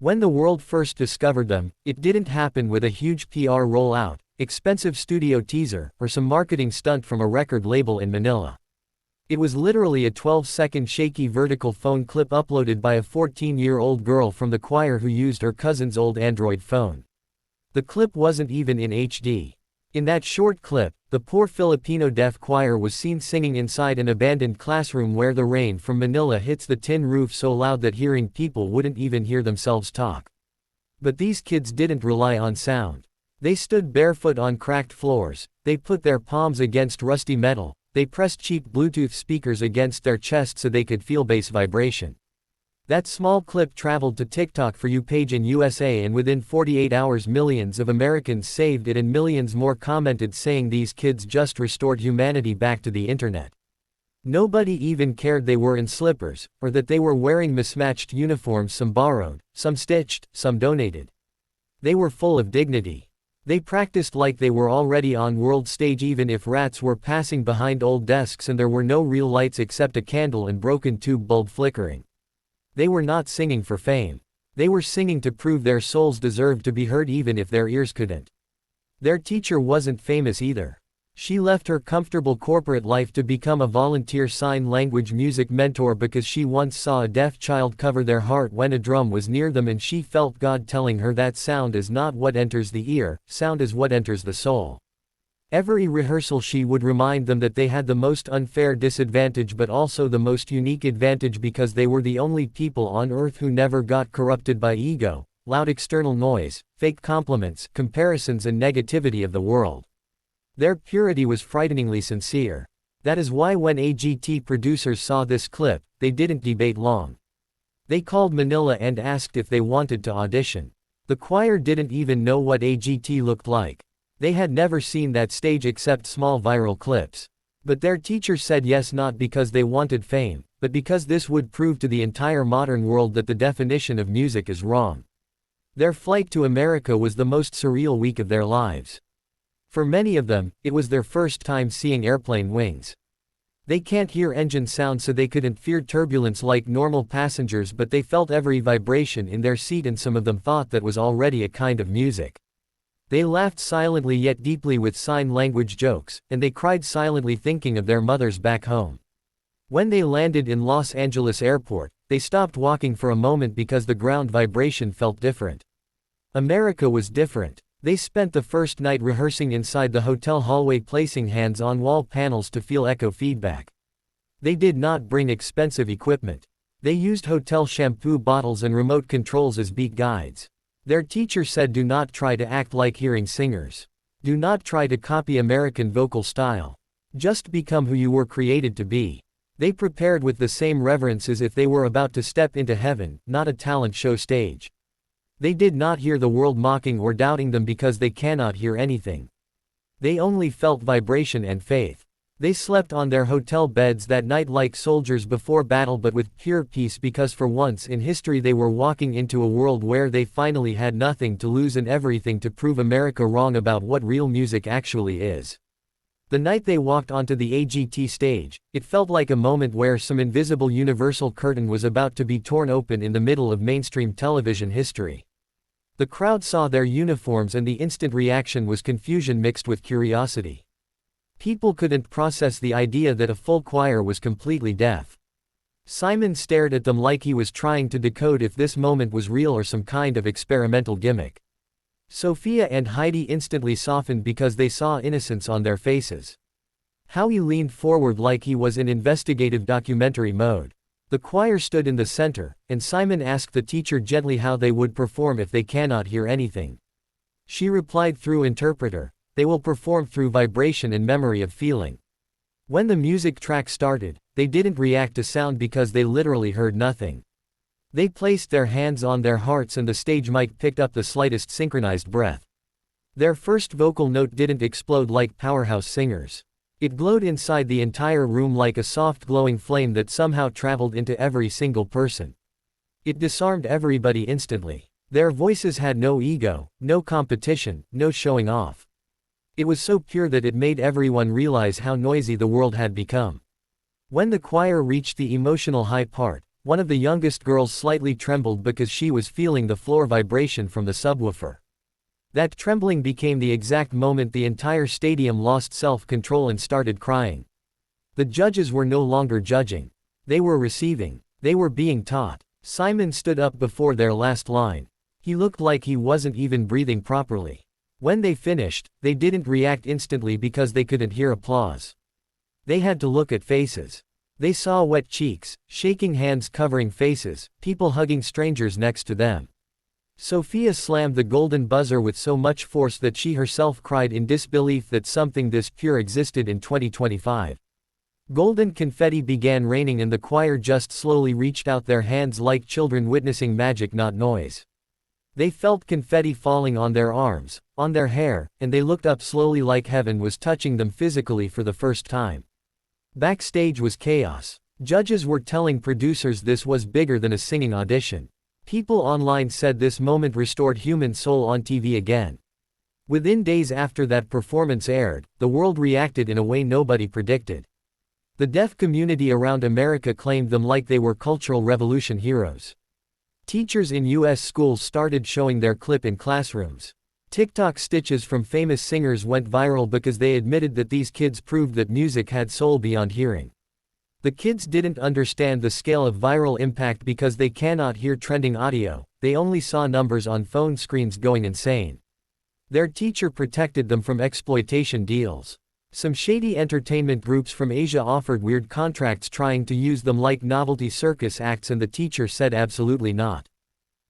When the world first discovered them, it didn't happen with a huge PR rollout, expensive studio teaser, or some marketing stunt from a record label in Manila. It was literally a 12-second shaky vertical phone clip uploaded by a 14-year-old girl from the choir who used her cousin's old Android phone. The clip wasn't even in HD. In that short clip, the poor Filipino Deaf Choir was seen singing inside an abandoned classroom where the rain from Manila hits the tin roof so loud that hearing people wouldn't even hear themselves talk. But these kids didn't rely on sound. They stood barefoot on cracked floors, they put their palms against rusty metal, they pressed cheap Bluetooth speakers against their chest so they could feel bass vibration. That small clip traveled to TikTok For You page in USA, and within 48 hours millions of Americans saved it and millions more commented saying these kids just restored humanity back to the internet. Nobody even cared they were in slippers, or that they were wearing mismatched uniforms, some borrowed, some stitched, some donated. They were full of dignity. They practiced like they were already on world stage even if rats were passing behind old desks and there were no real lights except a candle and broken tube bulb flickering. They were not singing for fame. They were singing to prove their souls deserved to be heard even if their ears couldn't. Their teacher wasn't famous either. She left her comfortable corporate life to become a volunteer sign language music mentor because she once saw a deaf child cover their heart when a drum was near them and she felt God telling her that sound is not what enters the ear, sound is what enters the soul. Every rehearsal she would remind them that they had the most unfair disadvantage but also the most unique advantage because they were the only people on earth who never got corrupted by ego, loud external noise, fake compliments, comparisons and negativity of the world. Their purity was frighteningly sincere. That is why when AGT producers saw this clip, they didn't debate long. They called Manila and asked if they wanted to audition. The choir didn't even know what AGT looked like. They had never seen that stage except small viral clips. But their teacher said yes, not because they wanted fame, but because this would prove to the entire modern world that the definition of music is wrong. Their flight to America was the most surreal week of their lives. For many of them, it was their first time seeing airplane wings. They can't hear engine sound so they couldn't fear turbulence like normal passengers, but they felt every vibration in their seat and some of them thought that was already a kind of music. They laughed silently yet deeply with sign language jokes, and they cried silently thinking of their mothers back home. When they landed in Los Angeles airport, they stopped walking for a moment because the ground vibration felt different. America was different. They spent the first night rehearsing inside the hotel hallway, placing hands on wall panels to feel echo feedback. They did not bring expensive equipment. They used hotel shampoo bottles and remote controls as beat guides. Their teacher said, do not try to act like hearing singers. Do not try to copy American vocal style. Just become who you were created to be. They prepared with the same reverence as if they were about to step into heaven, not a talent show stage. They did not hear the world mocking or doubting them because they cannot hear anything. They only felt vibration and faith. They slept on their hotel beds that night like soldiers before battle, but with pure peace because for once in history they were walking into a world where they finally had nothing to lose and everything to prove America wrong about what real music actually is. The night they walked onto the AGT stage, it felt like a moment where some invisible universal curtain was about to be torn open in the middle of mainstream television history. The crowd saw their uniforms and the instant reaction was confusion mixed with curiosity. People couldn't process the idea that a full choir was completely deaf. Simon stared at them like he was trying to decode if this moment was real or some kind of experimental gimmick. Sophia and Heidi instantly softened because they saw innocence on their faces. Howie leaned forward like he was in investigative documentary mode. The choir stood in the center, and Simon asked the teacher gently how they would perform if they cannot hear anything. She replied through interpreter, they will perform through vibration and memory of feeling. When the music track started, they didn't react to sound because they literally heard nothing. They placed their hands on their hearts and the stage mic picked up the slightest synchronized breath. Their first vocal note didn't explode like powerhouse singers. It glowed inside the entire room like a soft glowing flame that somehow traveled into every single person. It disarmed everybody instantly. Their voices had no ego, no competition, no showing off. It was so pure that it made everyone realize how noisy the world had become. When the choir reached the emotional high part, One of the youngest girls slightly trembled because she was feeling the floor vibration from the subwoofer. That trembling became the exact moment the entire stadium lost self-control and started crying. The judges were no longer judging. They were receiving. They were being taught. Simon stood up before their last line. He looked like he wasn't even breathing properly. When they finished, they didn't react instantly because they couldn't hear applause. They had to look at faces. They saw wet cheeks, shaking hands covering faces, people hugging strangers next to them. Sophia slammed the golden buzzer with so much force that she herself cried in disbelief that something this pure existed in 2025. Golden confetti began raining and the choir just slowly reached out their hands like children witnessing magic, not noise. They felt confetti falling on their arms, on their hair, and they looked up slowly like heaven was touching them physically for the first time. Backstage was chaos. Judges were telling producers this was bigger than a singing audition. People online said this moment restored human soul on TV again. Within days after that performance aired, the world reacted in a way nobody predicted. The deaf community around America claimed them like they were cultural revolution heroes. Teachers in U.S. schools started showing their clip in classrooms. TikTok stitches from famous singers went viral because they admitted that these kids proved that music had soul beyond hearing. The kids didn't understand the scale of viral impact because they cannot hear trending audio, they only saw numbers on phone screens going insane. Their teacher protected them from exploitation deals. Some shady entertainment groups from Asia offered weird contracts trying to use them like novelty circus acts, and the teacher said absolutely not.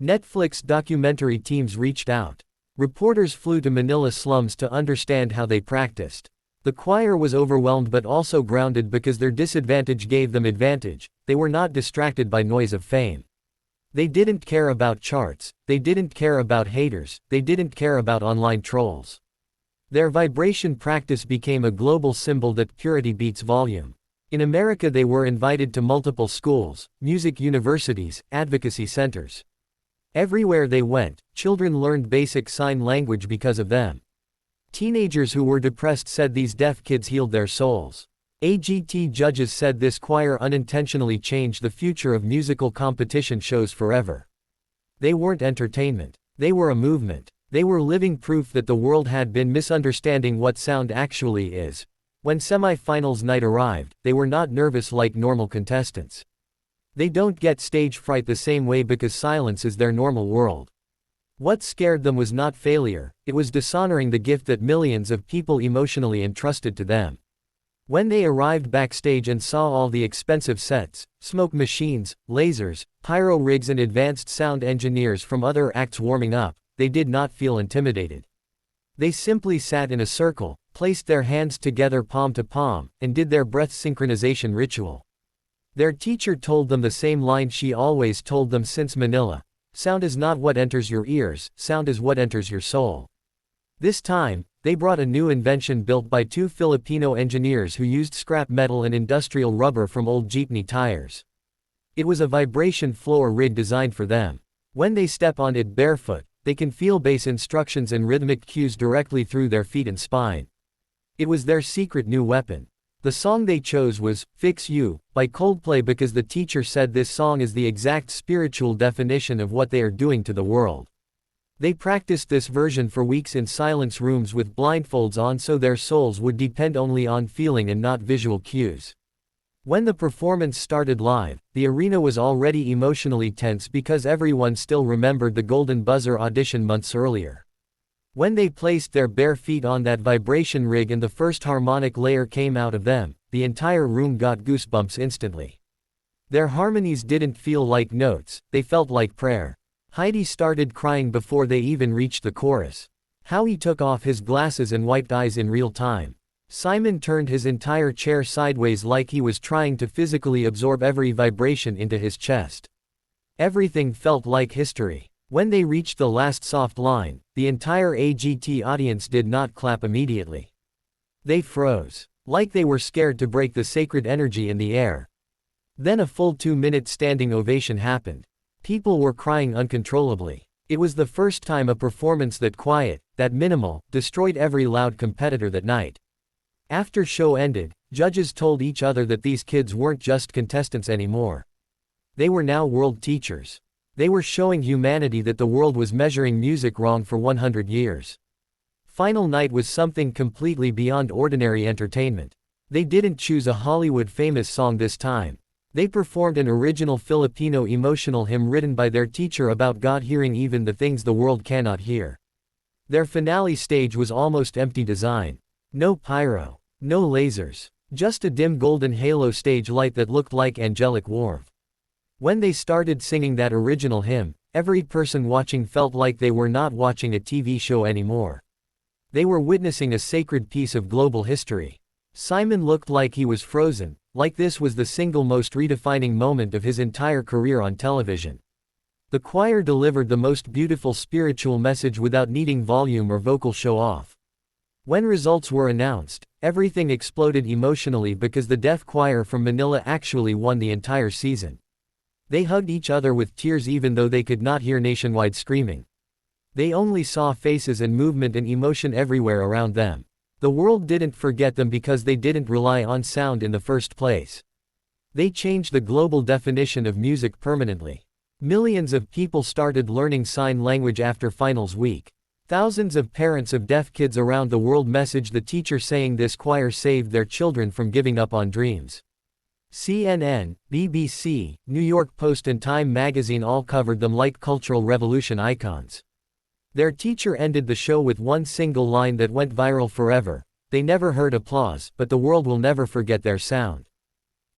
Netflix documentary teams reached out. Reporters flew to Manila slums to understand how they practiced. The choir was overwhelmed but also grounded because their disadvantage gave them advantage. They were not distracted by noise of fame. They didn't care about charts, they didn't care about haters, they didn't care about online trolls. Their vibration practice became a global symbol that purity beats volume. In America they were invited to multiple schools, music universities, advocacy centers. Everywhere they went, children learned basic sign language because of them. Teenagers who were depressed said these deaf kids healed their souls. AGT judges said this choir unintentionally changed the future of musical competition shows forever. They weren't entertainment. They were a movement. They were living proof that the world had been misunderstanding what sound actually is. When semi-finals night arrived, they were not nervous like normal contestants. They don't get stage fright the same way because silence is their normal world. What scared them was not failure, it was dishonoring the gift that millions of people emotionally entrusted to them. When they arrived backstage and saw all the expensive sets, smoke machines, lasers, pyro rigs and advanced sound engineers from other acts warming up, they did not feel intimidated. They simply sat in a circle, placed their hands together palm to palm, and did their breath synchronization ritual. Their teacher told them the same line she always told them since Manila: sound is not what enters your ears, sound is what enters your soul. This time, they brought a new invention built by two Filipino engineers who used scrap metal and industrial rubber from old jeepney tires. It was a vibration floor rig designed for them. When they step on it barefoot, they can feel bass instructions and rhythmic cues directly through their feet and spine. It was their secret new weapon. The song they chose was "Fix You" by Coldplay because the teacher said this song is the exact spiritual definition of what they are doing to the world. They practiced this version for weeks in silence rooms with blindfolds on so their souls would depend only on feeling and not visual cues. When the performance started live, the arena was already emotionally tense because everyone still remembered the Golden Buzzer audition months earlier. When they placed their bare feet on that vibration rig and the first harmonic layer came out of them, the entire room got goosebumps instantly. Their harmonies didn't feel like notes, they felt like prayer. Heidi started crying before they even reached the chorus. Howie took off his glasses and wiped eyes in real time. Simon turned his entire chair sideways like he was trying to physically absorb every vibration into his chest. Everything felt like history. When they reached the last soft line, the entire AGT audience did not clap immediately. They froze, like they were scared to break the sacred energy in the air. Then a full 2-minute standing ovation happened. People were crying uncontrollably. It was the first time a performance that quiet, that minimal, destroyed every loud competitor that night. After show ended, judges told each other that these kids weren't just contestants anymore. They were now world teachers. They were showing humanity that the world was measuring music wrong for 100 years. Final Night was something completely beyond ordinary entertainment. They didn't choose a Hollywood famous song this time. They performed an original Filipino emotional hymn written by their teacher about God hearing even the things the world cannot hear. Their finale stage was almost empty design. No pyro. No lasers. Just a dim golden halo stage light that looked like angelic warmth. When they started singing that original hymn, every person watching felt like they were not watching a TV show anymore. They were witnessing a sacred piece of global history. Simon looked like he was frozen, like this was the single most redefining moment of his entire career on television. The choir delivered the most beautiful spiritual message without needing volume or vocal show-off. When results were announced, everything exploded emotionally because the deaf choir from Manila actually won the entire season. They hugged each other with tears even though they could not hear nationwide screaming. They only saw faces and movement and emotion everywhere around them. The world didn't forget them because they didn't rely on sound in the first place. They changed the global definition of music permanently. Millions of people started learning sign language after finals week. Thousands of parents of deaf kids around the world messaged the teacher saying this choir saved their children from giving up on dreams. CNN, BBC, New York Post and Time magazine all covered them like cultural revolution icons. Their teacher ended the show with one single line that went viral forever: "They never heard applause, but the world will never forget their sound."